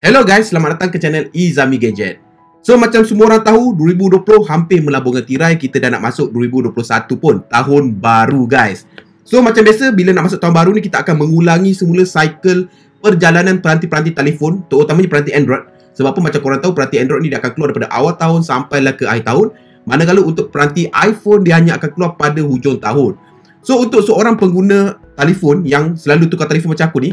Hello guys, selamat datang ke channel Izami Gadget. So macam semua orang tahu, 2020 hampir melambungkan tirai. Kita dah nak masuk 2021 pun, tahun baru guys. So macam biasa, bila nak masuk tahun baru ni, kita akan mengulangi semula cycle perjalanan peranti-peranti telefon, terutamanya peranti Android. Sebab apa macam korang tahu, peranti Android ni dia akan keluar daripada awal tahun sampailah ke akhir tahun. Manakala untuk peranti iPhone, dia hanya akan keluar pada hujung tahun. So untuk seorang pengguna telefon yang selalu tukar telefon macam aku ni,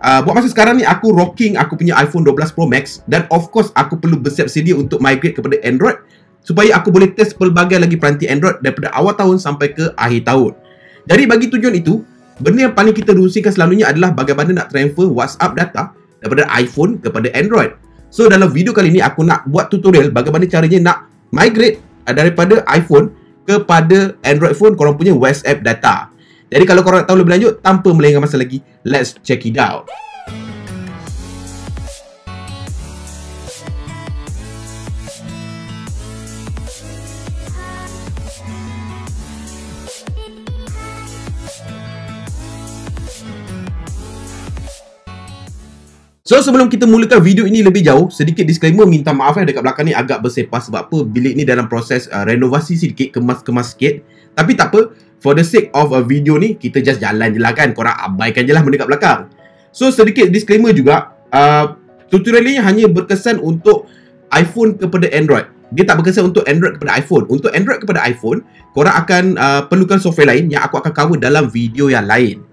buat masa sekarang ni aku rocking aku punya iPhone 12 Pro Max, dan of course aku perlu bersiap sedia untuk migrate kepada Android supaya aku boleh test pelbagai lagi peranti Android daripada awal tahun sampai ke akhir tahun. Jadi bagi tujuan itu, benda yang paling kita rusingkan selalunya adalah bagaimana nak transfer WhatsApp data daripada iPhone kepada Android. So dalam video kali ni aku nak buat tutorial bagaimana caranya nak migrate daripada iPhone kepada Android phone korang punya WhatsApp data. Jadi kalau korang nak tahu lebih lanjut, tanpa melengahkan masa lagi, let's check it out. So sebelum kita mulakan video ini lebih jauh, sedikit disclaimer, minta maaf dekat belakang ni agak bersepah. Sebab apa, bilik ni dalam proses renovasi sedikit, kemas-kemas sikit. Tapi tak apa, for the sake of a video ni, kita just jalan je lah kan. Korang abaikan je lah benda kat belakang. So sedikit disclaimer juga, tutorial ni hanya berkesan untuk iPhone kepada Android. Dia tak berkesan untuk Android kepada iPhone. Untuk Android kepada iPhone, korang akan perlukan software lain yang aku akan cover dalam video yang lain.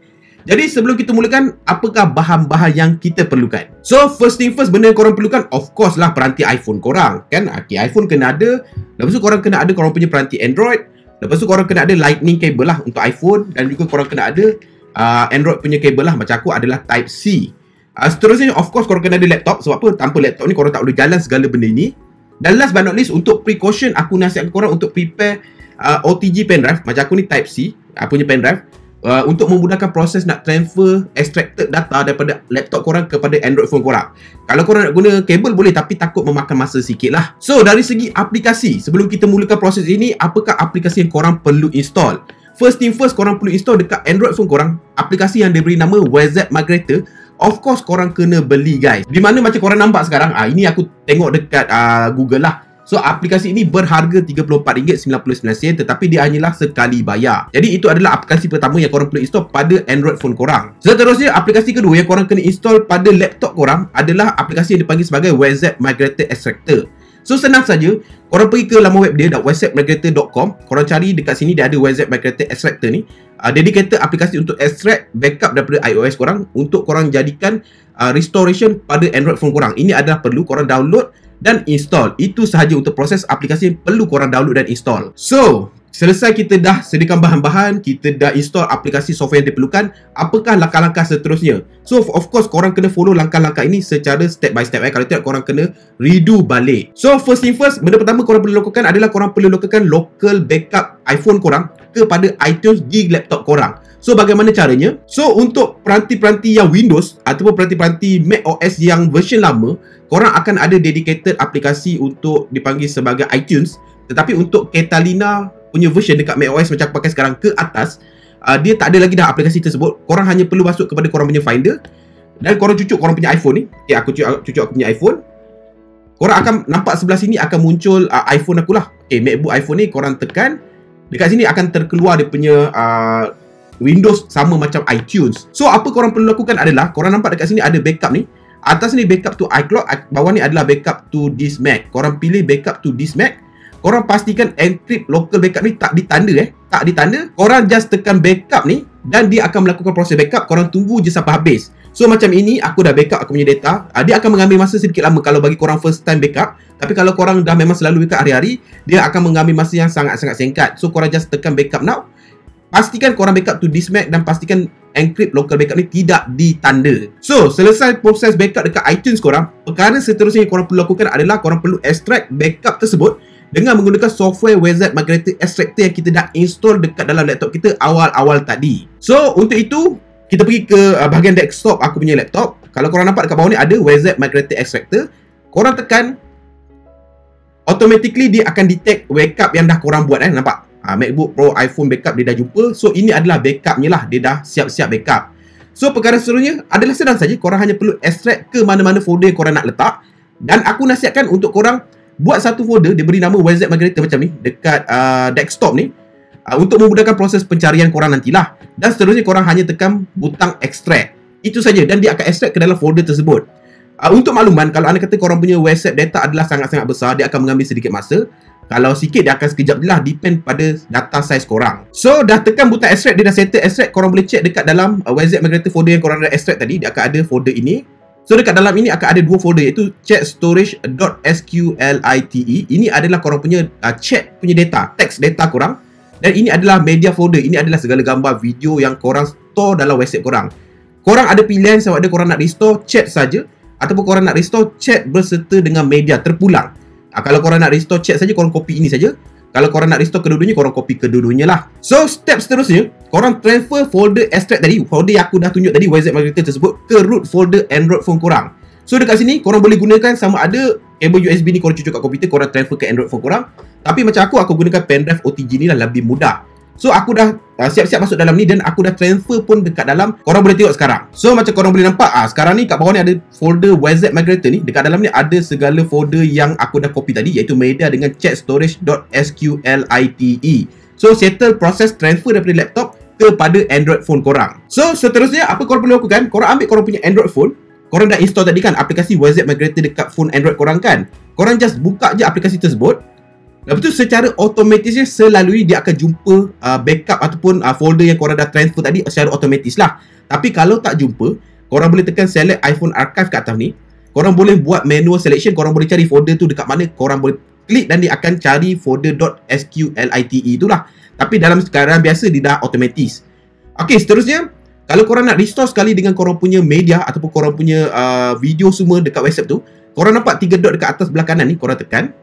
Jadi sebelum kita mulakan, apakah bahan-bahan yang kita perlukan? So first thing first, benda yang korang perlukan of course lah peranti iPhone korang kan. iPhone kena ada. Lepas tu korang kena ada korang punya peranti Android. Lepas tu korang kena ada lightning cable lah untuk iPhone. Dan juga korang kena ada Android punya cable lah. Macam aku adalah type C. Seterusnya of course korang kena ada laptop. Sebab apa? Tanpa laptop ni korang tak boleh jalan segala benda ni. Dan last but not least, untuk precaution, aku nasihatkan korang untuk prepare OTG pendrive. Macam aku ni type C punya pendrive, untuk memudahkan proses nak transfer extracted data daripada laptop korang kepada Android phone korang. Kalau korang nak guna kabel boleh, tapi takut memakan masa sikit lah. So dari segi aplikasi, sebelum kita mulakan proses ini, apakah aplikasi yang korang perlu install? First thing first, korang perlu install dekat Android phone korang aplikasi yang diberi nama WhatsApp Migrator. Of course korang kena beli guys. Di mana macam korang nampak sekarang, ini aku tengok dekat Google lah. So aplikasi ini berharga RM34.99, tetapi dia hanyalah sekali bayar. Jadi itu adalah aplikasi pertama yang korang perlu install pada Android phone korang. Seterusnya, aplikasi kedua yang korang kena install pada laptop korang adalah aplikasi yang dipanggil sebagai WhatsApp Migrator Extractor. So senang saja, korang pergi ke laman web dia whatsappmigrator.com. Korang cari dekat sini, dia ada WhatsApp Migrator Extractor ni, dedicated aplikasi untuk extract backup daripada iOS korang untuk korang jadikan restoration pada Android phone korang. Ini adalah perlu korang download dan install. Itu sahaja untuk proses aplikasi yang perlu korang download dan install. So selesai kita dah sediakan bahan-bahan, kita dah install aplikasi software yang diperlukan, apakah langkah-langkah seterusnya? So of course korang kena follow langkah-langkah ini secara step by step. Kalau tidak korang kena redo balik. So first thing first, benda pertama korang perlu lakukan adalah korang perlu lakukan local backup iPhone korang kepada iTunes di laptop korang. So bagaimana caranya? So untuk peranti-peranti yang Windows ataupun peranti-peranti Mac OS yang version lama, korang akan ada dedicated aplikasi untuk dipanggil sebagai iTunes. Tetapi untuk Catalina punya version dekat Mac OS macam aku pakai sekarang ke atas, dia tak ada lagi dah aplikasi tersebut. Korang hanya perlu masuk kepada korang punya Finder dan korang cucuk korang punya iPhone ni. Okay, aku cucuk aku punya iPhone. Korang akan nampak sebelah sini akan muncul iPhone aku lah. Okay, MacBook iPhone ni korang tekan. Dekat sini akan terkeluar dia punya Windows sama macam iTunes. So apa korang perlu lakukan adalah, korang nampak dekat sini ada backup ni. Atas ni backup to iCloud, bawah ni adalah backup to this Mac. Korang pilih backup to this Mac. Korang pastikan encrypt local backup ni tak ditanda tak ditanda. Korang just tekan backup ni dan dia akan melakukan proses backup. Korang tunggu je sampai habis. So macam ini, aku dah backup aku punya data. Dia akan mengambil masa sedikit lama kalau bagi korang first time backup. Tapi kalau korang dah memang selalu backup hari-hari, dia akan mengambil masa yang sangat-sangat singkat. So korang just tekan backup now. Pastikan korang backup to this Mac dan pastikan encrypt local backup ni tidak ditanda. So selesai proses backup dekat iTunes korang, perkara seterusnya yang korang perlu lakukan adalah korang perlu extract backup tersebut dengan menggunakan software WhatsApp Migrator Extractor yang kita dah install dekat dalam laptop kita awal-awal tadi. So untuk itu, kita pergi ke bahagian desktop aku punya laptop. Kalau korang nampak dekat bawah ni ada WhatsApp Migrator Extractor. Korang tekan, automatically dia akan detect backup yang dah korang buat. Nampak? MacBook Pro, iPhone backup dia dah jumpa. So ini adalah backupnya lah. Dia dah siap-siap backup. So perkara seterusnya adalah senang saja. Korang hanya perlu extract ke mana-mana folder korang nak letak. Dan aku nasihatkan untuk korang buat satu folder, dia beri nama WZ Migrator macam ni dekat desktop ni, untuk memudahkan proses pencarian korang nantilah. Dan seterusnya korang hanya tekan butang extract. Itu saja, dan dia akan extract ke dalam folder tersebut. Untuk makluman, kalau anda kata korang punya WhatsApp data adalah sangat-sangat besar, dia akan mengambil sedikit masa. Kalau sikit, dia akan sekejap je lah, depend pada data size korang. So dah tekan butang extract, dia dah settle extract. Korang boleh check dekat dalam WZ Migrator folder yang korang dah extract tadi. Dia akan ada folder ini. So dekat dalam ini akan ada dua folder, iaitu chat-storage.sqlite. Ini adalah korang punya chat punya data, teks data korang. Dan ini adalah media folder. Ini adalah segala gambar, video yang korang store dalam WhatsApp korang. Korang ada pilihan sama ada korang nak restore chat saja ataupun korang nak restore chat berserta dengan media terpulang. Kalau korang nak restore chat saja, korang copy ini saja. Kalau korang nak restore kedua-duanya, korang copy kedua-duanya lah. So step seterusnya, korang transfer folder extract tadi, folder yang aku dah tunjuk tadi, WZ Migrator tersebut, ke root folder Android phone korang. So dekat sini korang boleh gunakan sama ada kabel USB ni korang cucuk kat komputer, korang transfer ke Android phone korang. Tapi macam aku gunakan pendrive OTG ni lah, lebih mudah. So aku dah siap-siap masuk dalam ni dan aku dah transfer pun dekat dalam. Korang boleh tengok sekarang. So macam korang boleh nampak, sekarang ni kat bawah ni ada folder WZ Migrator ni. Dekat dalam ni ada segala folder yang aku dah copy tadi, iaitu media dengan chat-storage.sqlite. So settle proses transfer daripada laptop kepada Android phone korang. So seterusnya apa korang perlu lakukan? Korang ambil korang punya Android phone. Korang dah install tadi kan aplikasi WZ Migrator dekat phone Android korang kan. Korang just buka je aplikasi tersebut. Lepas tu secara otomatisnya selalu dia akan jumpa backup ataupun folder yang korang dah transfer tadi secara otomatis lah. Tapi kalau tak jumpa, korang boleh tekan select iPhone archive kat atas ni. Korang boleh buat manual selection, korang boleh cari folder tu dekat mana, korang boleh klik dan dia akan cari folder .sqlite itulah. Tapi dalam keadaan biasa dia dah otomatis. Okey, seterusnya kalau korang nak restore sekali dengan korang punya media ataupun korang punya video semua dekat WhatsApp tu, korang nampak 3 dot dekat atas belah kanan ni, korang tekan.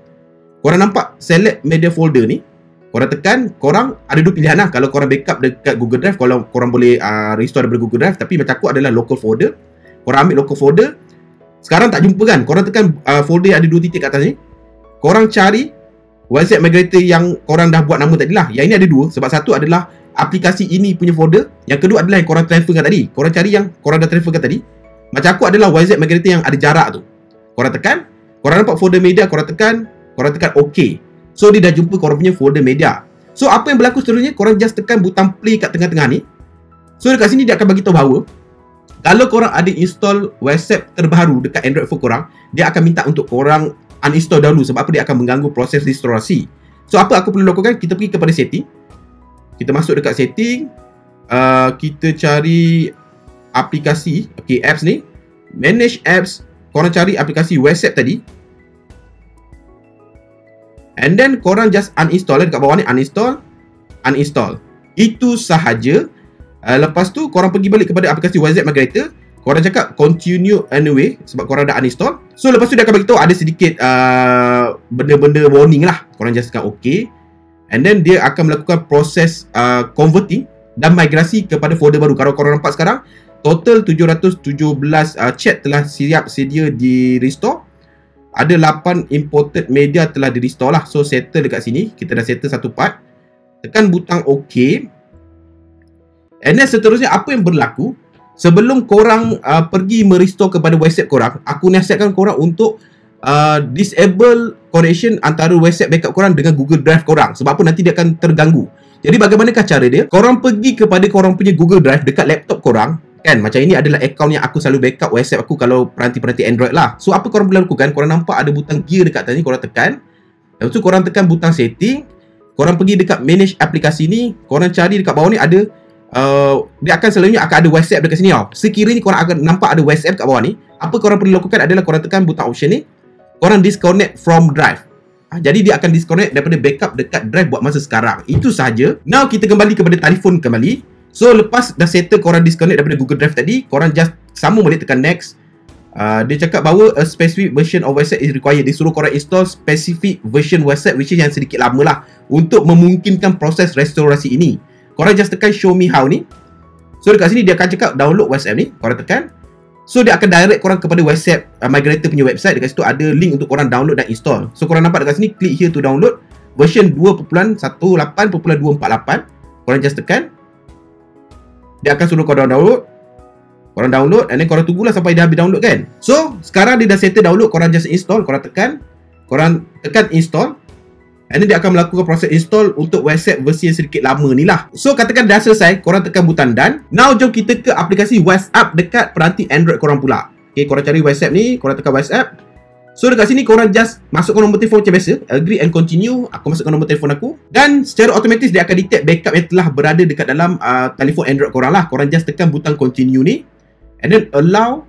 Korang nampak select media folder ni, korang tekan. Korang ada dua pilihan lah. Kalau korang backup dekat Google Drive, kalau korang boleh restore daripada Google Drive. Tapi macam aku adalah local folder. Korang ambil local folder. Sekarang tak jumpa kan, korang tekan folder yang ada dua titik kat atas ni. Korang cari WhatsApp Migrator yang korang dah buat nama tadi lah. Yang ini ada dua, sebab satu adalah aplikasi ini punya folder, yang kedua adalah yang korang transferkan tadi. Korang cari yang korang dah transferkan tadi. Macam aku adalah WhatsApp Migrator yang ada jarak tu. Korang tekan, korang nampak folder media, korang tekan OK. So dia dah jumpa korang punya folder media. So apa yang berlaku seterusnya, korang just tekan butang play kat tengah-tengah ni. So dekat sini dia akan bagi tahu bahawa kalau korang ada install WhatsApp terbaru dekat Android phone korang, dia akan minta untuk korang uninstall dahulu. Sebab apa? Dia akan mengganggu proses restorasi. So apa aku perlu lakukan? Kita pergi kepada setting. Kita masuk dekat setting. Kita cari aplikasi, okay, apps ni. Manage apps. Korang cari aplikasi WhatsApp tadi. And then korang just uninstall dekat bawah ni, uninstall. Itu sahaja. Lepas tu korang pergi balik kepada aplikasi WhatsApp Migrator. Korang cakap continue anyway sebab korang dah uninstall. So lepas tu dia akan beritahu ada sedikit benda-benda warning lah. Korang just tekan OK. And then dia akan melakukan proses converting dan migrasi kepada folder baru. Kalau korang nampak sekarang, total 717 chat telah siap sedia di restore. Ada 8 imported media telah di restore lah. So settle dekat sini. Kita dah settle satu part. Tekan butang OK. And then seterusnya apa yang berlaku, sebelum korang pergi merestore kepada WhatsApp korang, aku nasihatkan korang untuk disable connection antara WhatsApp backup korang dengan Google Drive korang. Sebab apa? Nanti dia akan terganggu. Jadi bagaimanakah cara dia? Korang pergi kepada korang punya Google Drive dekat laptop korang. Kan, macam ini adalah akaun yang aku selalu backup WhatsApp aku kalau peranti-peranti Android lah. So apa korang boleh lakukan? Korang nampak ada butang gear dekat atas ni, korang tekan. Lepas tu korang tekan butang setting. Korang pergi dekat manage aplikasi ni. Korang cari dekat bawah ni ada dia akan selalunya akan ada WhatsApp dekat sini tau. Sekiranya korang akan nampak ada WhatsApp kat bawah ni, apa korang perlu lakukan adalah korang tekan butang option ni. Korang disconnect from drive. Jadi dia akan disconnect daripada backup dekat drive buat masa sekarang. Itu sahaja. Now kita kembali kepada telefon kembali. So lepas dah settle korang disconnect daripada Google Drive tadi, korang just sambung balik, tekan next. Dia cakap bahawa a specific version of WhatsApp is required. Dia suruh korang install specific version WhatsApp, which is yang sedikit lama lah, untuk memungkinkan proses restorasi ini. Korang just tekan show me how ni. So dekat sini dia akan cakap download WhatsApp ni. Korang tekan. So dia akan direct korang kepada WhatsApp Migrator punya website. Dekat situ ada link untuk korang download dan install. So korang nampak dekat sini, click here to download version 2.18.248. Korang just tekan. Dia akan suruh korang download. Korang download and then korang tunggulah sampai dia habis download kan. So sekarang dia dah settle download, korang just install, korang tekan install, and then dia akan melakukan proses install untuk WhatsApp versi yang sedikit lama ni lah. So katakan dah selesai, korang tekan butang done. Now jom kita ke aplikasi WhatsApp dekat peranti Android korang pula. Okay, korang cari WhatsApp ni, korang tekan WhatsApp. So dekat sini korang just masukkan nombor telefon macam biasa, agree and continue. Aku masukkan nombor telefon aku, dan secara otomatis dia akan detect backup yang telah berada dekat dalam telefon Android korang lah. Korang just tekan butang continue ni, and then allow,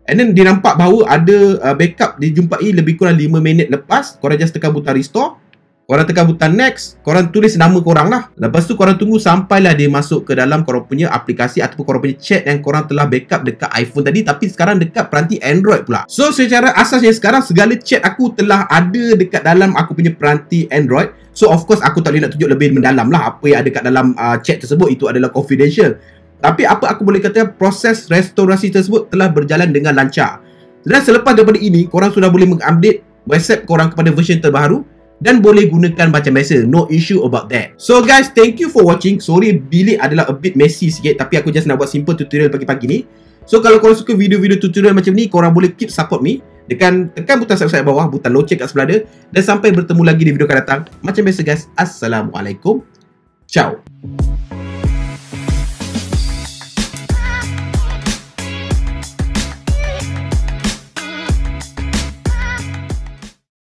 and then dia nampak bahawa ada backup dijumpai lebih kurang 5 minit lepas. Korang just tekan butang restore, korang tekan butang next, korang tulis nama korang lah. Lepas tu korang tunggu sampailah dia masuk ke dalam korang punya aplikasi ataupun korang punya chat yang korang telah backup dekat iPhone tadi, tapi sekarang dekat peranti Android pula. So secara asasnya sekarang segala chat aku telah ada dekat dalam aku punya peranti Android. So of course aku tak boleh nak tunjuk lebih mendalam lah apa yang ada dekat dalam chat tersebut, itu adalah confidential. Tapi apa aku boleh katakan, proses restorasi tersebut telah berjalan dengan lancar. Dan selepas daripada ini, korang sudah boleh mengupdate WhatsApp korang kepada version terbaru dan boleh gunakan macam biasa. No issue about that. So guys, thank you for watching. Sorry bilik adalah a bit messy sikit, tapi aku just nak buat simple tutorial pagi-pagi ni. So kalau korang suka video-video tutorial macam ni, korang boleh keep support me. Tekan butang subscribe bawah, butang lonceng kat sebelah dia. Dan sampai bertemu lagi di video akan datang. Macam biasa guys, Assalamualaikum. Ciao.